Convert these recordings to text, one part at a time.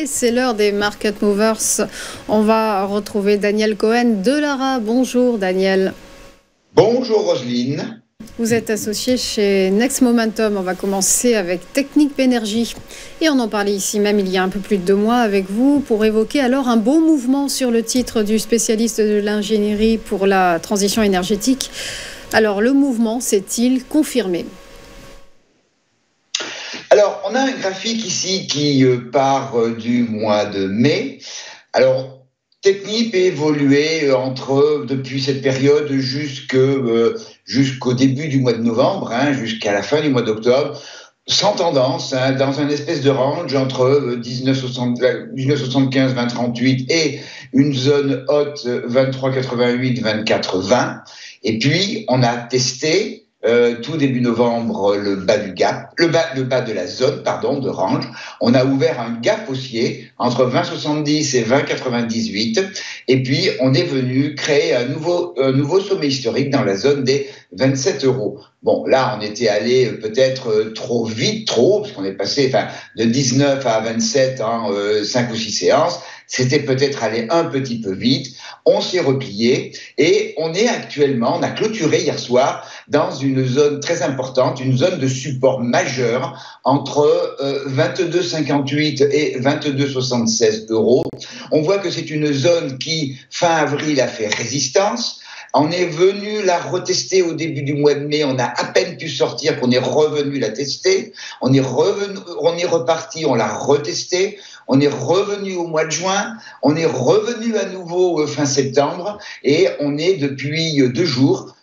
c'est l'heure des Market Movers. On va retrouver Daniel Cohen de Lara. Bonjour Daniel. Bonjour Roselyne. Vous êtes associé chez Next Momentum. On va commencer avec Technip Energies. Et on en parlait ici même il y a un peu plus de 2 mois avec vous pour évoquer alors un beau mouvement sur le titre du spécialiste de l'ingénierie pour la transition énergétique. Alors le mouvement s'est-il confirmé ? Alors, on a un graphique ici qui part du mois de mai. Alors, Technip a évolué depuis cette période jusqu'au début du mois de novembre, jusqu'à la fin du mois d'octobre, sans tendance, dans un espèce de range entre 1975, 2038 et une zone haute 23,88, 24,20. Et puis, on a testé tout début novembre le bas du gap, le bas de la zone, de range. On a ouvert un gap haussier entre 20,70 et 20,98. Et puis, on est venu créer un nouveau sommet historique dans la zone des 27 euros. Bon, là, on était allé peut-être trop vite, parce qu'on est passé de 19 à 27 en 5 ou 6 séances. C'était peut-être allé un petit peu vite. On s'est replié et on a clôturé hier soir dans une zone très importante, une zone de support majeur entre 22,58 et 22,76 euros. On voit que c'est une zone qui, fin avril, a fait résistance. On est venu la retester au début du mois de mai, on a à peine pu sortir qu'on est revenu la tester, on est reparti, on l'a retesté, on est revenu au mois de juin, on est revenu à nouveau fin septembre et on est depuis 2 jours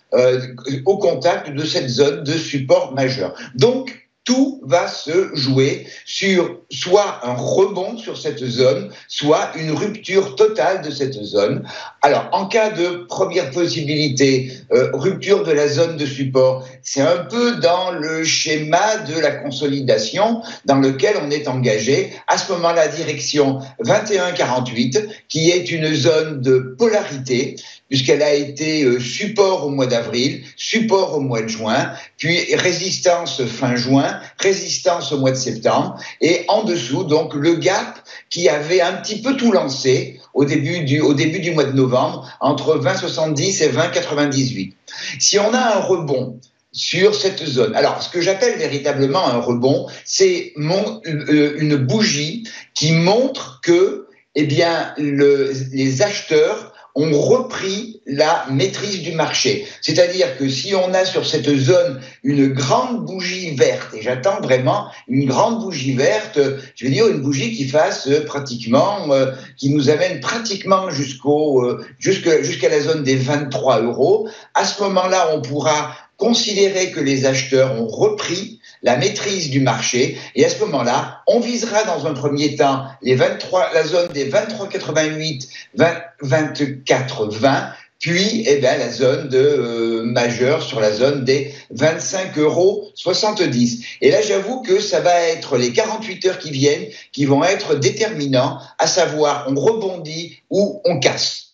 au contact de cette zone de support majeur. Donc, tout va se jouer sur soit un rebond sur cette zone, soit une rupture totale de cette zone. Alors, en cas de première possibilité, rupture de la zone de support, c'est un peu dans le schéma de la consolidation dans lequel on est engagé. À ce moment-là, direction 21,48, qui est une zone de polarité, puisqu'elle a été support au mois d'avril, support au mois de juin, puis résistance fin juin, résistance au mois de septembre, et en dessous, donc, le gap qui avait un petit peu tout lancé au début du mois de novembre, entre 20,70 et 20,98. Si on a un rebond sur cette zone. Alors, ce que j'appelle véritablement un rebond, c'est une bougie qui montre que, les acheteurs ont repris la maîtrise du marché. C'est-à-dire que si on a sur cette zone une grande bougie verte, et j'attends vraiment une grande bougie verte, je veux dire une bougie qui fasse qui nous amène pratiquement jusqu'à la zone des 23 euros, à ce moment-là, on pourra considérer que les acheteurs ont repris la maîtrise du marché et à ce moment-là, on visera dans un premier temps la zone des 23,88, 24,20, puis la zone majeure sur la zone des 25,70 euros. Et là, j'avoue que ça va être les 48 heures qui viennent qui vont être déterminants, à savoir on rebondit ou on casse.